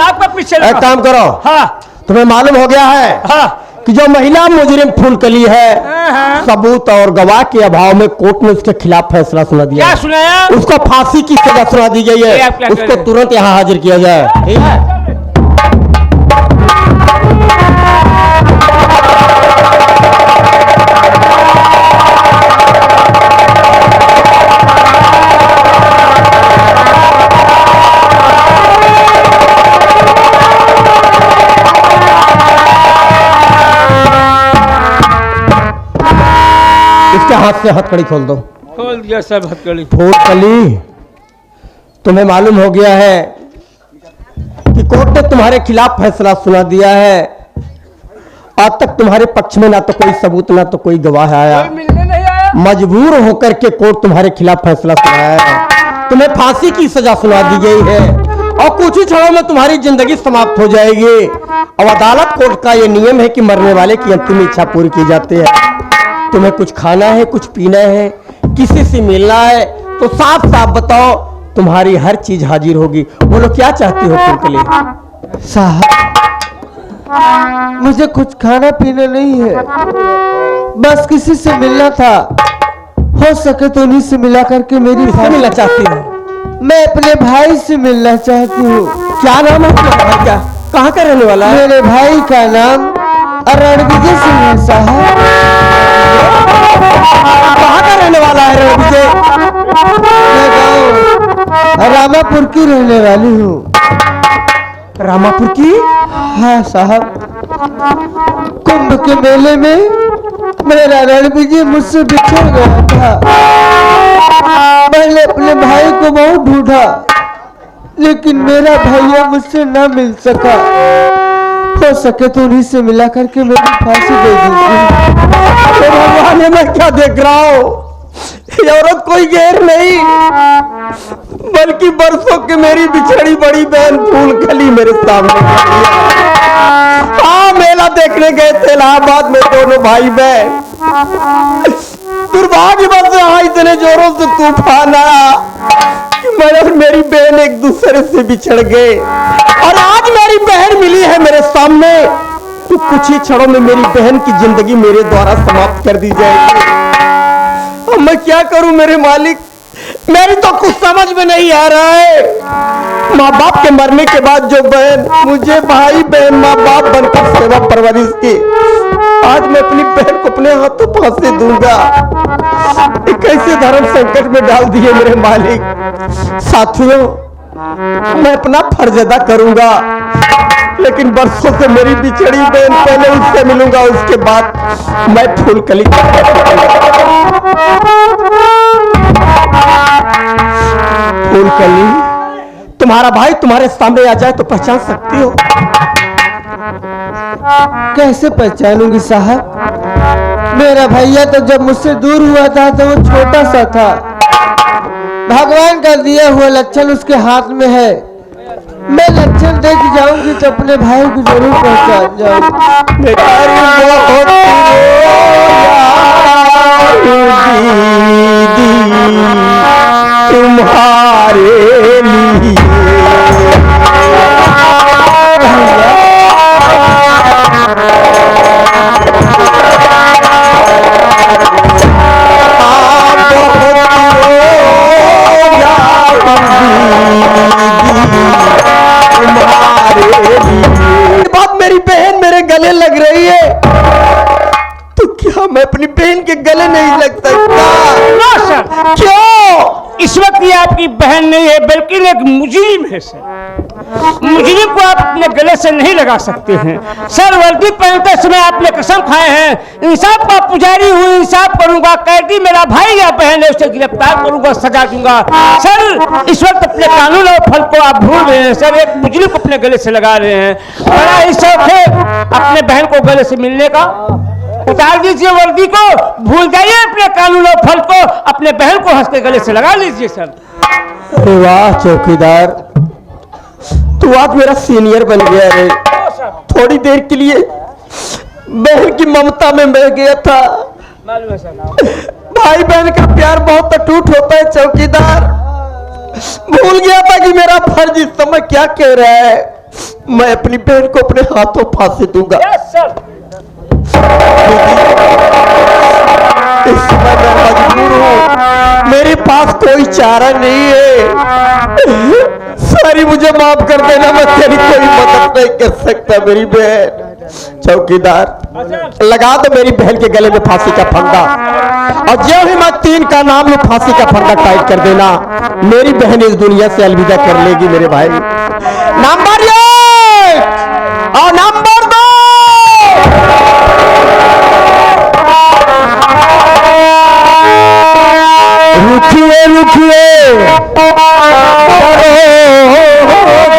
आपका पीछे एक काम करो। हाँ तुम्हें मालूम हो गया है हाँ कि जो महिला मुजरिम फूलकली है, सबूत और गवाह के अभाव में कोर्ट ने उसके खिलाफ फैसला सुना दिया। क्या सुनाया? उसको फांसी की सजा सुना दी गई है। उसको तुरंत यहाँ हाजिर किया जाए। ठीक है? इसके हाथ से हथकड़ी खोल दो। खोल दिया सब हथकड़ी। फूलकली, तुम्हें मालूम हो गया है कि कोर्ट ने तुम्हारे खिलाफ फैसला सुना दिया है। आज तक तुम्हारे पक्ष में ना तो कोई सबूत ना तो कोई गवाह आया। मिलने नहीं आया। मजबूर होकर के कोर्ट तुम्हारे खिलाफ फैसला सुनाया है। तुम्हें फांसी की सजा सुना दी गई है और कुछ ही क्षणों में तुम्हारी जिंदगी समाप्त हो जाएगी। अब अदालत कोर्ट का यह नियम है कि मरने वाले की अंतिम इच्छा पूरी की जाती है। तुम्हें कुछ खाना है, कुछ पीना है, किसी से मिलना है तो साफ साफ बताओ, तुम्हारी हर चीज हाजिर होगी। बोलो क्या चाहती हो फूलकली? साहब, मुझे कुछ खाना पीना नहीं है, बस किसी से मिलना था। हो सके तो उन्हीं से मिला करके मेरी किससे मिलना चाहती हो? मैं अपने भाई से मिलना चाहती हूँ। क्या नाम है तुम्हारा भाई? क्या कहाँ का रहने वाला है? मेरे भाई का नाम रणविजय सिंह है साहब। कहाँ का रहने वाला है रणविजय? मैं गाँव रामापुर की रहने वाली हूँ। रामापुर की? हाँ साहब, कुंभ के मेले में मेरा रणविजय मुझसे बिछड़ गया था। मैंने अपने भाई को बहुत ढूंढा, लेकिन मेरा भैया मुझसे न मिल सका। हो सके तो उन्हीं से मिला करके मेरी फांसी दे दीजिए। भगवान, मैं क्या देख रहा हूँ? ये औरत कोई गैर नहीं बल्कि बरसों की मेरी बिछड़ी बड़ी बहन फूलकली मेरे सामने। हाँ, मेला देखने गए थे इलाहाबाद में दोनों भाई बहन। दुर्भाग्यवश यहाँ इतने जोरों से तूफान आया कि मैं और मेरी बहन एक दूसरे से बिछड़ गए और आज मेरी बहन मिली है मेरे सामने। तो कुछ ही क्षणों में मेरी बहन की जिंदगी मेरे द्वारा समाप्त कर दी जाएगी। अब मैं क्या करूं मेरे मालिक? मेरी तो कुछ समझ में नहीं आ रहा है। माँ बाप के मरने के बाद जो बहन मुझे भाई बहन माँ बाप बनकर सेवा परवरिश की, आज मैं अपनी बहन को अपने हाथों फांसी दूंगा। कैसे धर्म संकट में डाल दिए मेरे मालिक। साथियों, मैं अपना फर्ज अदा करूंगा, लेकिन बरसों से मेरी बिछड़ी बहन, पहले उससे मिलूंगा, उसके बाद मैं फूलकली। फूलकली, तुम्हारा भाई तुम्हारे सामने आ जाए तो पहचान सकती हो? कैसे पहचानूंगी साहब? मेरा भैया तो जब मुझसे दूर हुआ था तो वो छोटा सा था। भगवान का दिया हुआ लक्षण उसके हाथ में है। मैं लक्षण देख जाऊंगी तो अपने भाई को जरूर पहचान जाऊंगी। तुम्हारे लिए बात मेरी बहन मेरे गले लग रही है, तो क्या मैं अपनी बहन के गले नहीं लग सकता? ना सर, क्यों? इस वक्त ये आपकी बहन नहीं है बल्कि एक मुजरिम है सर। मुजरिम को आप अपने गले से नहीं लगा सकते हैं सर। वर्दी पहनते समय आपने कसम खाए हैं, इंसाफ का पुजारी हूँ, इंसाफ करूंगा, कैदी मेरा भाई या बहन है उसे गिरफ्तार करूंगा, सजा दूंगा। सर, इस वक्त अपने कानून और फल को आप भूल रहे हैं सर। एक मुजरिम को अपने गले से लगा रहे हैं। बड़ा ही शौक है अपने बहन को गले से मिलने का। उतार दीजिए वर्दी को, भूल जाइए अपने कानून और फल को, अपने बहन को हंस के गले से लगा लीजिए सर। वाह चौकीदार, तू आज मेरा सीनियर बन गया रे। थोड़ी देर के लिए बहन की ममता में बह गया था। भाई बहन का प्यार बहुत अटूट होता है चौकीदार। भूल गया था कि मेरा फर्ज इस समय क्या कह रहा है। मैं अपनी बहन को अपने हाथों फांसी दूंगा। Yes sir. इस समय मैं मजबूर हूँ, मेरे पास कोई चारा नहीं है। सारी मुझे माफ कर देना, मैं तेरी कोई मदद नहीं कर सकता मेरी बहन। चौकीदार लगा दो मेरी बहन के गले में फांसी का फंदा, और जो ही मैं 3 का नाम लूं फांसी का फंदा टाइट कर देना, मेरी बहन इस दुनिया से अलविदा कर लेगी मेरे भाई। नंबर 1 और नंबर 2। रुकिए रुकिए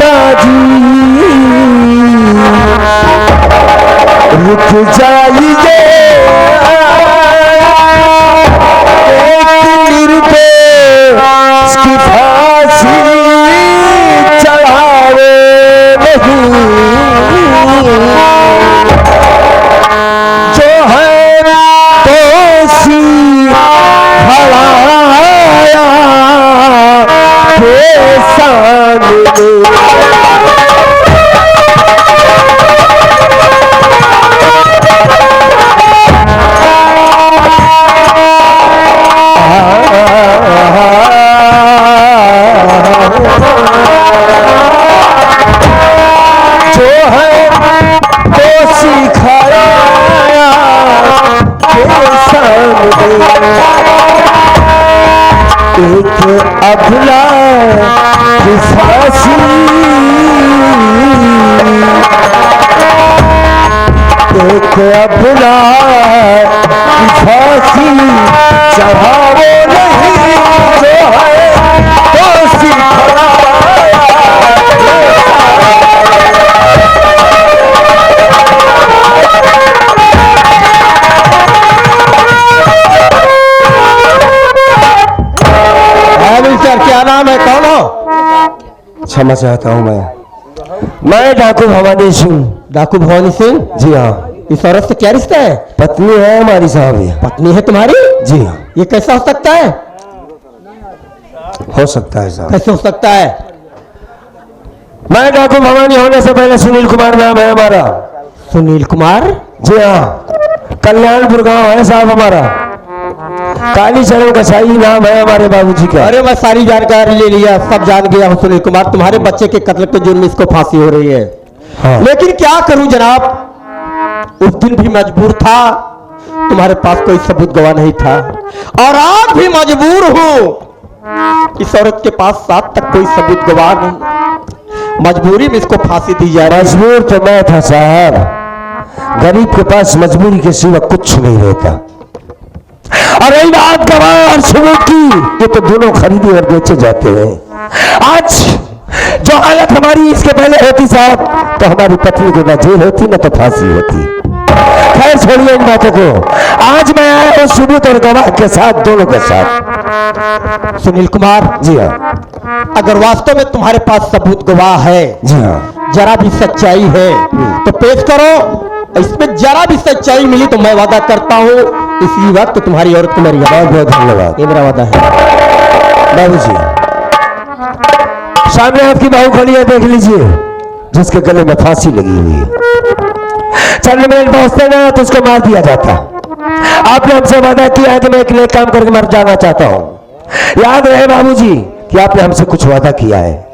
दादी, रुक जाइए, एक निर्दोष की फांसी चढ़ावे नहीं, जो है दोषी खड़ा अबला की फांसी, एक अबला की फांसी चढ़ावे नहीं, जो है दोषी खड़ा। क्या नाम है, कौन हो? क्षमा चाहता हूँ मैं डाकू भवानी सिंह। डाकू भवानी सिंह? जी हाँ। इस औरत से क्या रिश्ता है? पत्नी है हमारी साहब। ये पत्नी है तुम्हारी? जी हाँ। ये कैसा हो सकता है? हो सकता है साहब। कैसे हो सकता है? मैं डाकू भवानी होने से पहले सुनील कुमार नाम है हमारा। सुनील कुमार? जी हाँ, कल्याणपुर गांव है साहब हमारा। कालीचरण कसाई नाम है हमारे बाबूजी का। अरे मैं सारी जानकारी ले लिया, सब जान गया हूँ सुनील कुमार। तुम्हारे बच्चे के कत्ल के जुर्म में इसको फांसी हो रही है। हाँ। लेकिन क्या करूं जनाब, उस दिन भी मजबूर था, तुम्हारे पास कोई सबूत गवाह नहीं था, और आज भी मजबूर हूं। इस औरत के पास साथ तक कोई सबूत गवाह नहीं, मजबूरी में इसको फांसी दी जा रही है। मजबूर तो मैं था साहब, गरीब के पास मजबूरी के सिवा कुछ नहीं रहता। और रही बात गवाह और सबूत की, ये तो दोनों खरीदे और बेचे जाते हैं। आज जो हालत हमारी इसके पहले होती साहब, तो हमारी पत्नी को न जेल होती न तो फांसी होती। खैर छोड़िए इन बातों को, आज मैं आया हूं सबूत और गवाह के साथ, दोनों के साथ। सुनील कुमार? जी हाँ। अगर वास्तव में तुम्हारे पास सबूत गवाह है, जी हाँ, जरा भी सच्चाई है तो पेश करो। इसमें जरा भी सच्चाई मिली तो मैं वादा करता हूँ इसी वक्त तुम्हारी औरत को मेरी। बहुत बहुत धन्यवाद। ये मेरा वादा है। बाबूजी, सामने आपकी बहू खड़ी है, देख लीजिए, जिसके गले में फांसी लगी हुई है। चंद मिनट पहुंचते ना तो उसको मार दिया जाता। आपने हमसे वादा किया है कि मैं एक नेक काम करके मर जाना चाहता हूं। याद रहे बाबूजी कि आपने हमसे कुछ वादा किया है।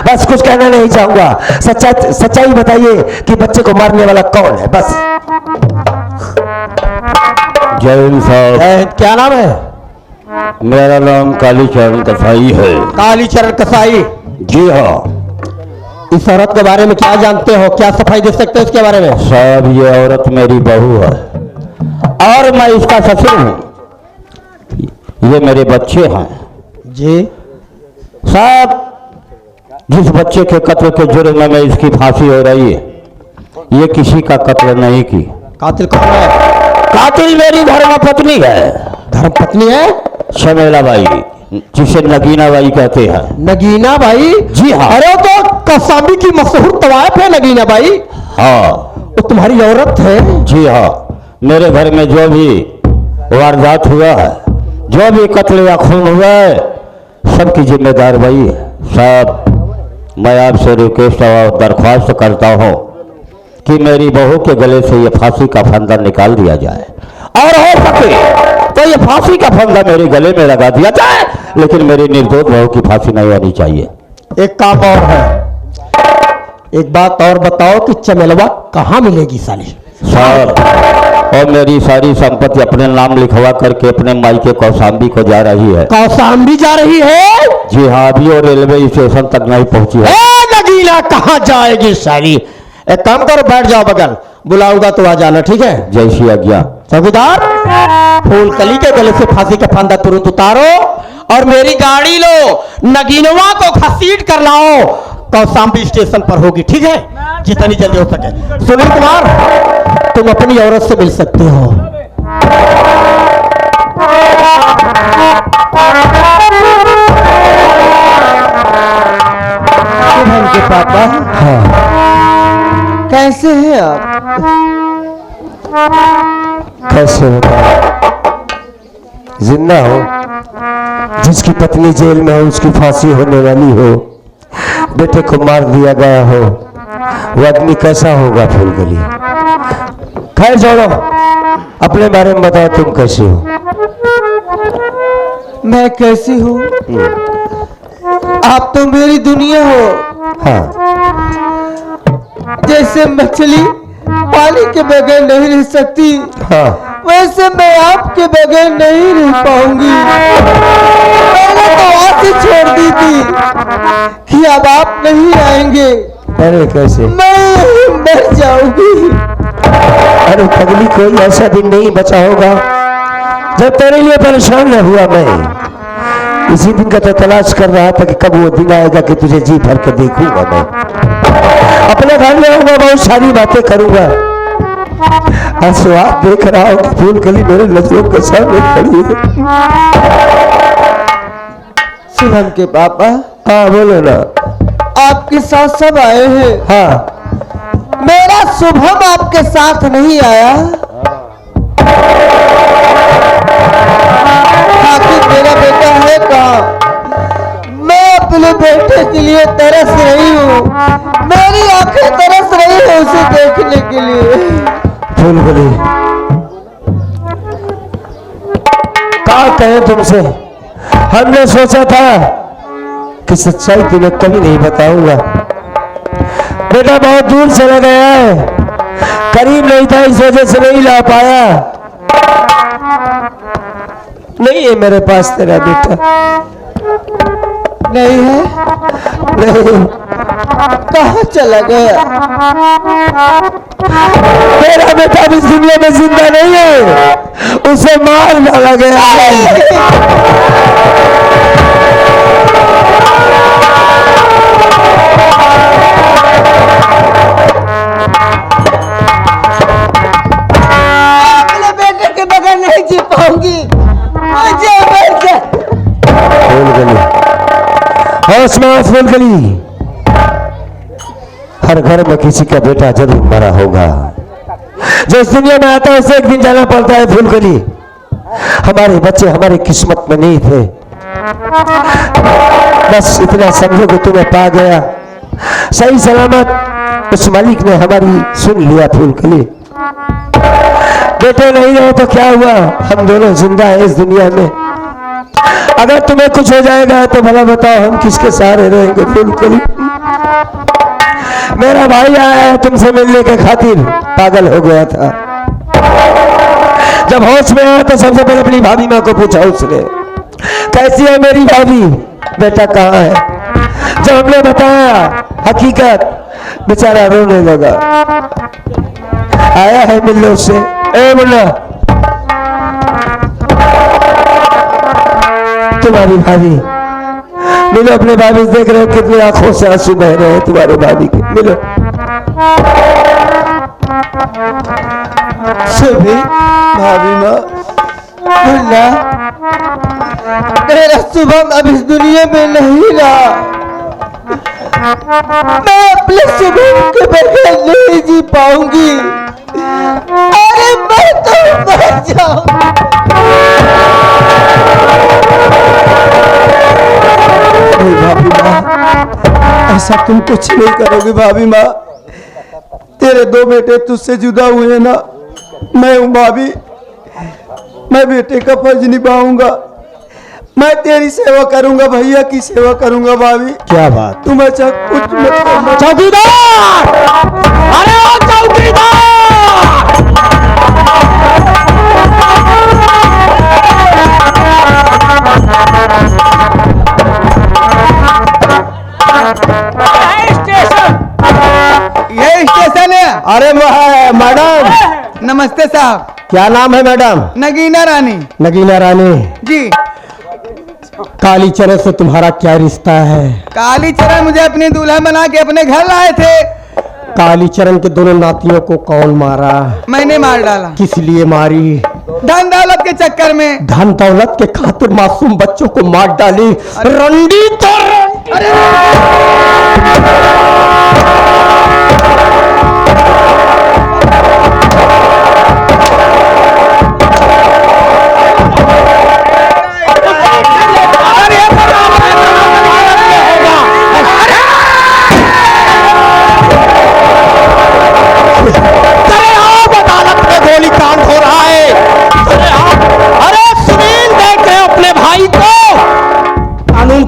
बस कुछ कहना नहीं चाहूंगा, सच्चाई बताइए कि बच्चे को मारने वाला कौन है, बस। जय साहब। क्या नाम है? मेरा नाम कालीचरण कसाई है। कालीचरण कसाई? जी हाँ। इस औरत के बारे में क्या जानते हो, क्या सफाई दे सकते हो इसके बारे में? साहब, ये औरत मेरी बहू है और मैं इसका ससुर हूं। ये मेरे बच्चे हैं। जी साहब, जिस बच्चे के कत्ल के जुर्म में इसकी फांसी हो रही है, ये किसी का कत्ल नहीं की। कातिल कौन है? कातिल मेरी धर्मपत्नी है। धर्मपत्नी है? शमेला बाई, जिसे नगीना बाई कहते हैं। नगीना बाई? जी हाँ। अरे तो कसाबी की मशहूर तवायफ है नगीना बाई। हाँ, वो तुम्हारी औरत है? जी हाँ। मेरे घर में जो भी वारदात हुआ है, जो भी कत्ल या खून हुआ है, सबकी जिम्मेदार वही है। साहब, मैं आपसे रिक्वेस्ट और दरख्वास्त करता हूँ कि मेरी बहू के गले से ये फांसी का फंदा निकाल दिया जाए, और हो सके तो ये फांसी का फंदा मेरे गले में लगा दिया जाए, लेकिन मेरी निर्दोष बहू की फांसी नहीं होनी चाहिए। एक काम और है, एक बात और बताओ कि चमेलवा कहाँ मिलेगी साली? सर, और मेरी सारी संपत्ति अपने नाम लिखवा करके अपने मायके कौशाम्बी को जा रही है। कौशाम्बी जा रही है? जी हाँ, अभी और रेलवे स्टेशन तक नहीं पहुंची है। नगीना कहाँ जाएगी साली? एक काम करो, बैठ जाओ बगल, बुलाऊंगा तो आ जाना, ठीक है? जैसी आज्ञा। चौकीदार, फूलकली के गले से फांसी का फंदा तुरंत उतारो और मेरी गाड़ी लो, नगीनवा को घसीट कर लाओ, कौशाम्बी स्टेशन पर होगी, ठीक है? जितनी जल्दी हो सके। सुनील कुमार, तुम अपनी औरत से मिल सकते हो। शुभम के पापा, हाँ, कैसे हैं आप? कैसे होगा? जिंदा हो? जिसकी पत्नी जेल में हो, उसकी फांसी होने वाली हो, बेटे को मार दिया गया हो, वो आदमी कैसा होगा? फूलकली, खैर छोड़ो, अपने बारे में बताओ, तुम कैसी हो? मैं कैसी हूँ? आप तो मेरी दुनिया हो। हाँ, जैसे मछली पानी के बगैर नहीं रह सकती, हाँ, वैसे मैं आपके बगैर नहीं रह पाऊंगी। मैंने तो आस ही छोड़ दी थी कि अब आप नहीं आएंगे, अरे कैसे? मैं यहीं मर जाऊंगी। अरे पगली, कोई ऐसा दिन नहीं बचा होगा जब तेरे लिए परेशान न हुआ। मैं इसी दिन का तो तलाश कर रहा था कि कब वो दिन आएगा कि तुझे जी भर के देखूंगा। मैं अपने घर में आऊंगा, बहुत सारी बातें करूंगा। आप देख रहा हूं कि फूलकली मेरे नजरों के सामने खड़ी है। शुभम के पापा, हाँ बोलो ना। आपके साथ सब आए हैं। हाँ, मेरा शुभम आपके साथ नहीं आया। आखिर मेरा बेटा है कहाँ? मैं अपने बेटे के लिए तरस रही हूँ, मेरी आंखें तरस रही है उसे देखने के लिए। फूलकली, क्या कहे तुमसे? हमने सोचा था कि सच्चाई तुम्हें कभी नहीं बताऊंगा। बेटा बहुत दूर चला गया है, करीब नहीं था, इस वजह से नहीं ला पाया। नहीं है मेरे पास तेरा बेटा। नहीं है? नहीं, कहाँ चला गया? मेरा बेटा भी दुनिया में जिंदा नहीं है, उसे मार डाला गया है। अपने बेटे के बगैर नहीं जी पाऊंगी, मुझे मर जा। फूलकली, होश में आओ फूलकली। हर घर में किसी का बेटा जरूर मरा होगा। जो इस दुनिया में आता है उसे एक दिन जाना पड़ता है। फूलकली, हमारे बच्चे हमारी किस्मत में नहीं थे, बस इतना समझो कि तुम्हें पा गया सही सलामत। उस मालिक ने हमारी सुन लिया। फूलकली, बेटे नहीं रहे तो क्या हुआ, हम दोनों जिंदा हैं इस दुनिया में। अगर तुम्हें कुछ हो जाएगा तो भला बताओ हम किसके सहारे रहेंगे? फूलकली, मेरा भाई आया है तुमसे मिलने के खातिर, पागल हो गया था। जब होश में आया तो सबसे पहले अपनी भाभी माँ को पूछा उसने, कैसी है मेरी भाभी, बेटा कहाँ है? जब हमने बताया हकीकत, बेचारा रोने लगा। आया है मिलने उससे। ए मुन्ना, तुम्हारी भाभी मिलो, अपने भाभी देख रहे हो कितनी आंखों से आंसू बह रहे हैं तुम्हारे भाभी के, मिलो। सुबह भाभी माँ, मुन्ना, मेरा शुभम अब इस दुनिया में नहीं रहा। मैं अपने शुभम के बगैर नहीं जी पाऊंगी। अरे मैं तो मर जाऊं। भाभी माँ, ऐसा तुम कुछ नहीं करोगे भाभी माँ। तेरे दो बेटे तुझसे जुदा हुए ना, मैं हूं भाभी, मैं बेटे का फर्ज निभाऊंगा। मैं तेरी सेवा करूंगा, भैया की सेवा करूंगा भाभी। क्या बात। तुम अच्छा कुछ मत करना। चौकीदार, अरे ओ चौकीदार! ये स्टेशन है। अरे मैडम। नमस्ते साहब। क्या नाम है मैडम? नगीना रानी। नगीना रानी जी। कालीचरण से तुम्हारा क्या रिश्ता है? कालीचरण मुझे अपनी दूल्हा बना के अपने घर लाए थे। कालीचरण के दोनों नातियों को कौन मारा? मैंने मार डाला। किस लिए मारी? धन दौलत के चक्कर में। धन दौलत के खातिर मासूम बच्चों को मार डाली। रंडी तो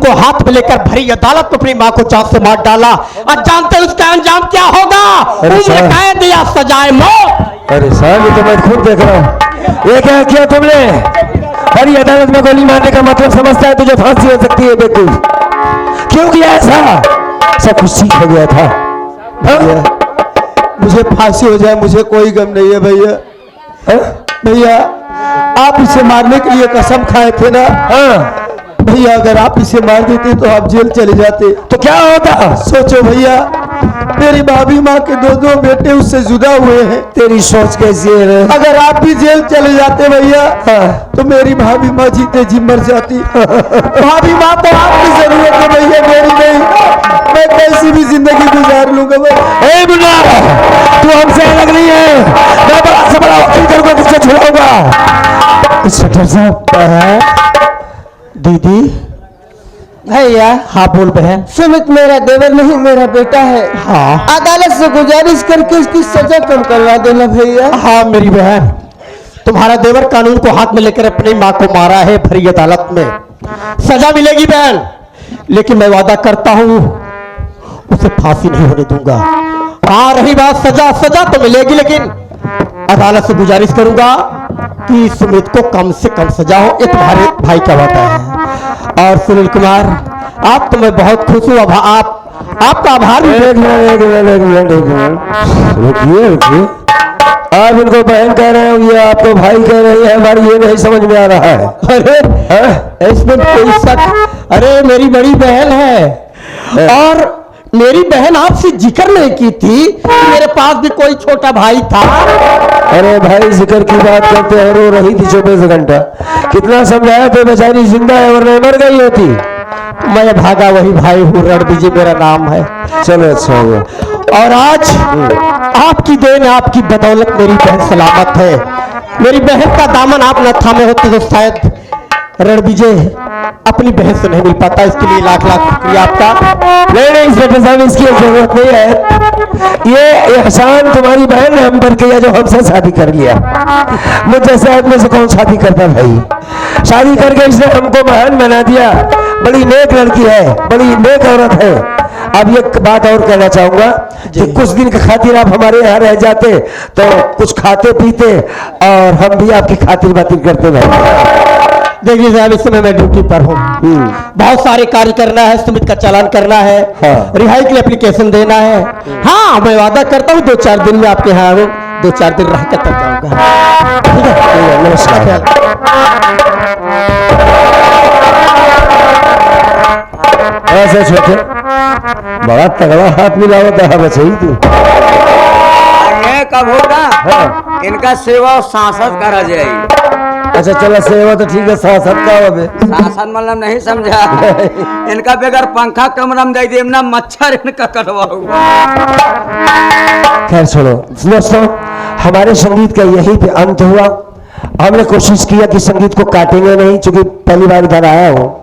को हाथ में लेकर भरी अदालत में अपनी मां को चाक से मार डाला। अब जानते हैं उसका अंजाम क्या होगा? उम्र कैद या सजाए मौत। अरे साहब, ये तो मैं खुद देख रहा हूँ। ये क्या किया तुमने? भरी अदालत में गोली मारने का मतलब समझता है तुझे फांसी हो सकती है? बेवकूफ, क्यों किया ऐसा? सब कुछ ठीक हो गया था। मुझे फांसी हो जाए मुझे कोई गम नहीं है भैया। भैया आप इसे मारने के लिए कसम खाए थे ना? भैया अगर आप इसे मार देते तो आप जेल चले जाते तो क्या होता? सोचो भैया, मेरी भाभी माँ के दो बेटे उससे जुदा हुए हैं। तेरी सोच कैसी है? अगर आप भी जेल चले जाते भैया तो मेरी भाभी माँ जीते जी मर जाती। भाभी माँ तो आपकी जरूरत है भैया, मेरी नहीं। मैं कैसी भी जिंदगी गुजार लूंगा भाई। बुला, तू हमसे अलग नहीं है। मैं बड़ा से बड़ा वकील करूंगा, तुझसे छुड़ाऊंगा। इंस्पेक्टर साहब। दीदी। भैया। हाँ बोल बहन। सुमित मेरा देवर नहीं, मेरा बेटा है। हाँ। अदालत से गुजारिश करके इसकी सजा कम करवा देना भैया। हाँ मेरी बहन, तुम्हारा देवर कानून को हाथ में लेकर अपनी माँ को मारा है भरी अदालत में। सजा मिलेगी बहन, लेकिन मैं वादा करता हूँ उसे फांसी नहीं होने दूंगा। हाँ रही बात सजा, सजा तो मिलेगी, लेकिन अदालत से गुजारिश करूंगा कि सुमित को कम से कम सजा हो। ये तुम्हारे भाई का वादा है। और सुनील कुमार, आप तो मैं बहुत खुश हूँ। आपका आभार भी। रुकिए, आप इनको बहन कह रहे हो, ये आपको भाई कह रही है, हमारी ये नहीं समझ में आ रहा है। अरे इसमें कोई शक? अरे मेरी बड़ी बहन है, और मेरी बहन आपसे जिक्र नहीं की थी कि मेरे पास भी कोई छोटा भाई था। अरे भाई जिक्र की बात करते हैं, रो रही थी 24 घंटा। कितना समझाया तो बेचारी जिंदा है वरना मर गई होती। मैं भागा वही भाई हूँ, रणबीजी मेरा नाम है। चलो अच्छा हुआ। और आज आपकी देन, आपकी बदौलत मेरी बहन सलामत है। मेरी बहन का दामन आप न थामे होते तो शायद रणविजय अपनी बहन से नहीं मिल पाता। इसके लिए लाख लाख शुक्रिया आपका। नहीं इंस्पेक्टर साहब, इसकी जरूरत नहीं है। ये एहसान तुम्हारी बहन ने हम पर किया जो हमसे शादी कर लिया। मुझ जैसे आदमी से कौन शादी करता भाई? शादी करके इसने हमको महान बना दिया। बड़ी नेक लड़की है, बड़ी नेक औरत है। अब एक बात और कहना चाहूंगा कि कुछ दिन के खातिर आप हमारे यहाँ रह जाते तो कुछ खाते पीते और हम भी आपकी खातिर बातिर करते भाई। देखिए साहब, इस समय मैं ड्यूटी पर हूँ। बहुत सारे कार्य करना है, सुमित का चालान करना है। हाँ। रिहाई के लिए एप्लीकेशन देना है। हाँ मैं वादा करता हूँ 2-4 दिन में आपके यहाँ आऊँ, 2-4 दिन रह कर तब जाऊँगा। ठीक है, नमस्कार। ऐसे छोटे बड़ा तगड़ा हाथ मिलावता है बच्चे तू। ये कब होगा? इनका सेवा और सांसद करा जाएगी। अच्छा चलो सेवा तो ठीक है, सांसद का हो सांसद मतलब नहीं समझा। इनका बगैर पंखा कमरा में दे दे ना, मच्छर इनका कटवाऊंगा। खैर छोड़ो दोस्तों, हमारे संगीत का यही पे अंत हुआ। हमने कोशिश किया कि संगीत को काटेंगे नहीं, चूंकि पहली बार इधर आया हूँ।